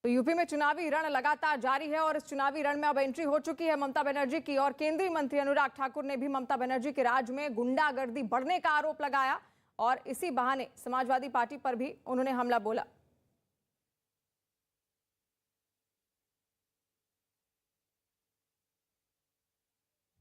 तो यूपी में चुनावी रण लगातार जारी है और इस चुनावी रण में अब एंट्री हो चुकी है ममता बनर्जी की। और केंद्रीय मंत्री अनुराग ठाकुर ने भी ममता बनर्जी के राज में गुंडागर्दी बढ़ने का आरोप लगाया और इसी बहाने समाजवादी पार्टी पर भी उन्होंने हमला बोला।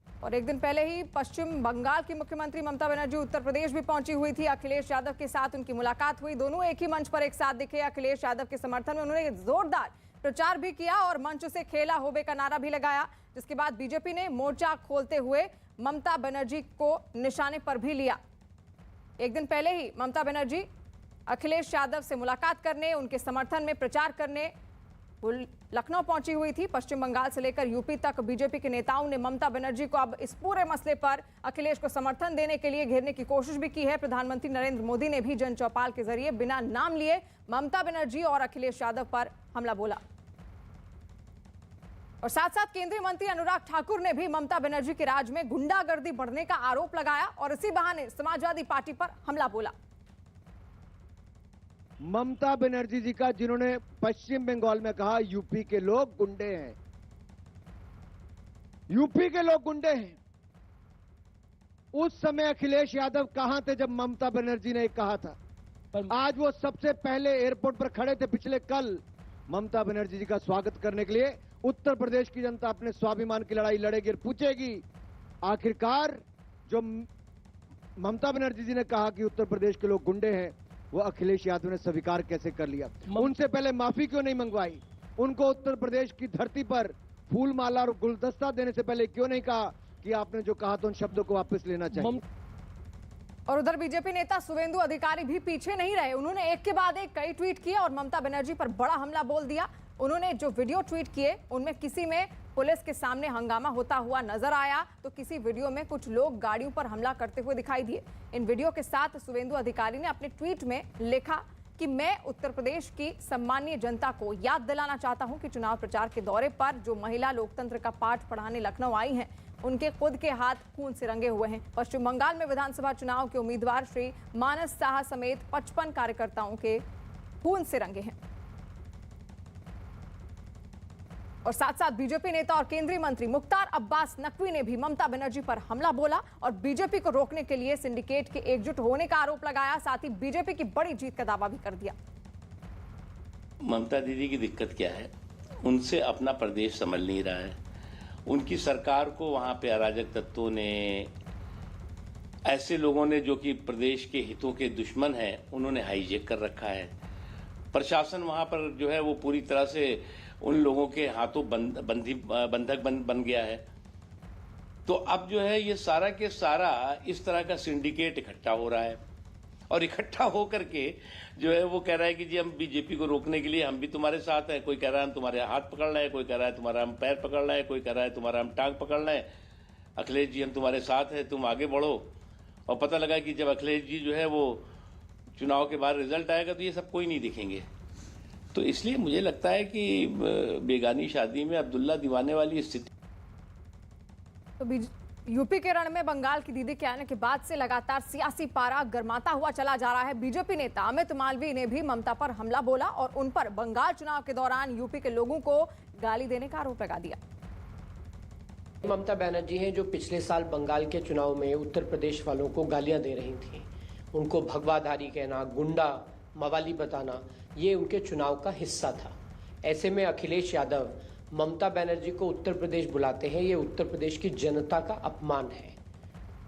और एक दिन पहले ही पश्चिम बंगाल की मुख्यमंत्री ममता बनर्जी उत्तर प्रदेश भी पहुंची हुई थी। अखिलेश यादव के साथ उनकी मुलाकात हुई। दोनों एक ही मंच पर एक साथ दिखे। अखिलेश यादव के समर्थन में उन्होंने जोरदार प्रचार भी किया और मंच से खेला होबे का नारा भी लगाया, जिसके बाद बीजेपी ने मोर्चा खोलते हुए ममता बनर्जी को निशाने पर भी लिया। एक दिन पहले ही ममता बनर्जी अखिलेश यादव से मुलाकात करने, उनके समर्थन में प्रचार करने लखनऊ पहुंची हुई थी। पश्चिम बंगाल से लेकर यूपी तक बीजेपी के नेताओं ने ममता बनर्जी को अब इस पूरे मसले पर अखिलेश को समर्थन देने के लिए घेरने की कोशिश भी की है। प्रधानमंत्री नरेंद्र मोदी ने भी जन चौपाल के जरिए बिना नाम लिए ममता बनर्जी और अखिलेश यादव पर हमला बोला। और साथ साथ केंद्रीय मंत्री अनुराग ठाकुर ने भी ममता बनर्जी के राज में गुंडागर्दी बढ़ने का आरोप लगाया और इसी बहाने समाजवादी पार्टी पर हमला बोला। ममता बनर्जी जी का, जिन्होंने पश्चिम बंगाल में कहा यूपी के लोग गुंडे हैं, यूपी के लोग गुंडे हैं। उस समय अखिलेश यादव कहां थे जब ममता बनर्जी ने कहा था? आज वो सबसे पहले एयरपोर्ट पर खड़े थे पिछले कल ममता बनर्जी जी का स्वागत करने के लिए। उत्तर प्रदेश की जनता अपने स्वाभिमान की लड़ाई लड़ेगी और पूछेगी आखिरकार जो ममता बनर्जी जी ने कहा कि उत्तर प्रदेश के लोग गुंडे हैं, वो अखिलेश यादव ने स्वीकार कैसे कर लिया? उनसे पहले माफी क्यों नहीं मंगवाई? उनको उत्तर प्रदेश की धरती पर फूल माला और गुलदस्ता देने से पहले क्यों नहीं कहा कि आपने जो कहा तो उन शब्दों को वापस लेना चाहिए? और उधर बीजेपी नेता शुवेंदु अधिकारी भी पीछे नहीं रहे। उन्होंने एक के बाद एक कई ट्वीट किए और ममता बनर्जी पर बड़ा हमला बोल दिया। उन्होंने जो वीडियो ट्वीट किए उनमें किसी में पुलिस के सामने हंगामा होता हुआ नजर आया, तो किसी वीडियो में कुछ लोग गाड़ियों पर हमला करते हुए दिखाई दिए। इन वीडियो के साथ शुवेंदु अधिकारी ने अपने ट्वीट में लिखा कि मैं उत्तर प्रदेश की सम्मानीय जनता को याद दिलाना चाहता हूं कि चुनाव प्रचार के दौरे पर जो महिला लोकतंत्र का पाठ पढ़ाने लखनऊ आई हैं, उनके खुद के हाथ खून से रंगे हुए हैं। पश्चिम बंगाल में विधानसभा चुनाव के उम्मीदवार श्री मानस साहा समेत 55 कार्यकर्ताओं के खून से रंगे हैं। और साथ साथ बीजेपी नेता और केंद्रीय मंत्री मुख्तार अब्बास नकवी ने भी ममता बनर्जी पर हमला बोला और बीजेपी को रोकने के लिए सिंडिकेट के एकजुट होने का आरोप लगाया। साथ ही बीजेपी की बड़ी जीत का दावा भी कर दिया। ममता दीदी की दिक्कत क्या है? उनसे अपना प्रदेश संभल नहीं रहा है। उनकी सरकार को वहां पे अराजक तत्वों ने, ऐसे लोगों ने जो कि प्रदेश के हितों के दुश्मन हैं, उन्होंने हाईजैक कर रखा है। प्रशासन वहां पर जो है वो पूरी तरह से उन लोगों के हाथों बंधक बन गया है। तो अब जो है ये सारा के सारा इस तरह का सिंडिकेट इकट्ठा हो रहा है और इकट्ठा हो करके जो है वो कह रहा है कि जी हम बीजेपी को रोकने के लिए हम भी तुम्हारे साथ हैं। कोई कह रहा है हम तुम्हारे हाथ पकड़ रहे हैं, कोई कह रहा है तुम्हारा हम पैर पकड़ रहे हैं, कोई कह रहा है तुम्हारा हम टांग पकड़ रहे हैं। अखिलेश जी हम तुम्हारे साथ हैं, तुम आगे बढ़ो। और पता लगा कि जब अखिलेश जी जो है वो चुनाव के बाद रिजल्ट आएगा तो ये सब कोई नहीं दिखेंगे। तो इसलिए मुझे लगता है कि बेगानी शादी में अब्दुल्ला दीवाने वाली स्थिति। तो यूपी के रण में बंगाल की दीदी के आने के बाद से लगातार सियासी पारा गर्माता हुआ चला जा रहा है। बीजेपी नेता अमित मालवीय ने भी ममता पर हमला बोला और उन पर बंगाल चुनाव के दौरान यूपी के लोगों को गाली देने का आरोप लगा दिया। ममता बनर्जी हैं जो पिछले साल बंगाल के चुनाव में उत्तर प्रदेश वालों को गालियां दे रही थी। उनको भगवाधारी कहना, गुंडा, मवाली बताना, ये उनके चुनाव का हिस्सा था। ऐसे में अखिलेश यादव ममता बनर्जी को उत्तर प्रदेश बुलाते हैं, ये उत्तर प्रदेश की जनता का अपमान है।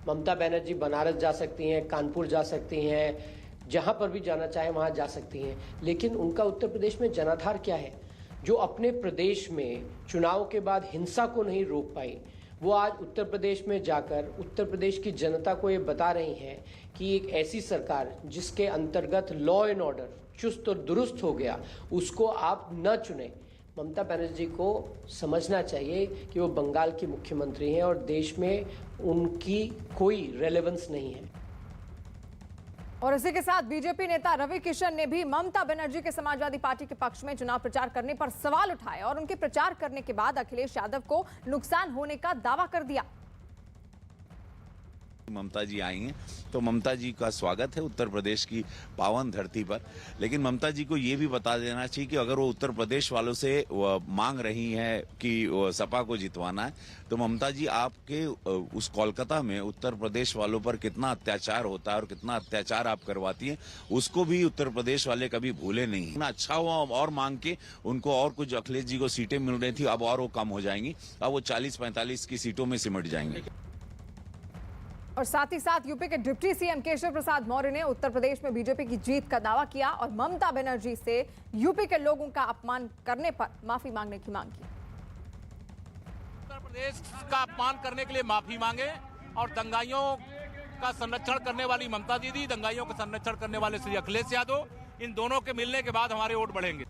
ममता बनर्जी बनारस जा सकती हैं, कानपुर जा सकती हैं, जहां पर भी जाना चाहे वहां जा सकती हैं, लेकिन उनका उत्तर प्रदेश में जनाधार क्या है? जो अपने प्रदेश में चुनाव के बाद हिंसा को नहीं रोक पाई, वो आज उत्तर प्रदेश में जाकर उत्तर प्रदेश की जनता को ये बता रही हैं कि एक ऐसी सरकार जिसके अंतर्गत लॉ एंड ऑर्डर चुस्त और दुरुस्त हो गया, उसको आप न चुने। ममता बनर्जी को समझना चाहिए कि वो बंगाल की मुख्यमंत्री हैं और देश में उनकी कोई रेलेवेंस नहीं है। और इसी के साथ बीजेपी नेता रवि किशन ने भी ममता बनर्जी के समाजवादी पार्टी के पक्ष में चुनाव प्रचार करने पर सवाल उठाए और उनके प्रचार करने के बाद अखिलेश यादव को नुकसान होने का दावा कर दिया। ममता जी आई हैं तो ममता जी का स्वागत है उत्तर प्रदेश की पावन धरती पर। लेकिन ममता जी को ये भी बता देना चाहिए कि अगर वो उत्तर प्रदेश वालों से मांग रही हैं कि सपा को जितवाना है, तो ममता जी आपके उस कोलकाता में उत्तर प्रदेश वालों पर कितना अत्याचार होता है और कितना अत्याचार आप करवाती हैं, उसको भी उत्तर प्रदेश वाले कभी भूले नहीं। अच्छा हुआ और मांग के उनको और कुछ अखिलेश जी को सीटें मिल रही थी, अब और वो कम हो जाएंगी, अब वो 40-45 की सीटों में सिमट जाएंगे। और साथ ही साथ यूपी के डिप्टी सीएम केशव प्रसाद मौर्य ने उत्तर प्रदेश में बीजेपी की जीत का दावा किया और ममता बनर्जी से यूपी के लोगों का अपमान करने पर माफी मांगने की मांग की। उत्तर प्रदेश का अपमान करने के लिए माफी मांगे और दंगाइयों का संरक्षण करने वाली ममता दीदी, दंगाइयों का संरक्षण करने वाले श्री अखिलेश यादव, इन दोनों के मिलने के बाद हमारे वोट बढ़ेंगे।